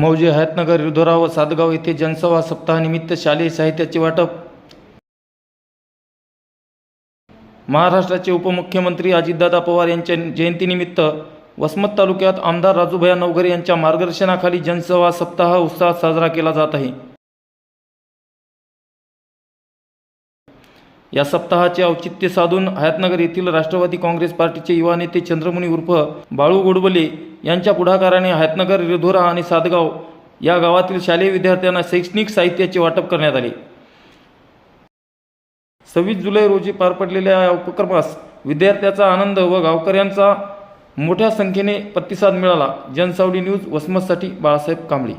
मौजे हयातनगर रिधोरा व सातगाव येथे जनसंवाद सप्ताहानिमित्त शालेय साहित्याचे वाटप। महाराष्ट्राचे उपमुख्यमंत्री अजितदादा पवार यांच्या जयंतीनिमित्त वसमत तालुक्यात आमदार राजूभैया नवघरे यांच्या मार्गदर्शनाखाली जनसंवाद सप्ताह उत्साहात साजरा केला जात आहे। या सप्ताहाचे औचित्य साधून हयातनगर येथील राष्ट्रवादी काँग्रेस पार्टीचे युवा नेते चंद्रमुनी उर्फ बाळू गोडबोले यांच्या पुढाकाराने हयातनगर रिधोरा आणि सातगाव या गावातील शालेय विद्यार्थ्यांना शैक्षणिक साहित्याचे वाटप करण्यात आले। 26 जुलै रोजी पार पडलेल्या या उपक्रमास विद्यार्थ्यांचा आनंद व गावकऱ्यांचा मोठ्या संख्येने प्रतिसाद मिळाला। जनसावली न्यूज वसमतसाठी बाळासाहेब कांबळे।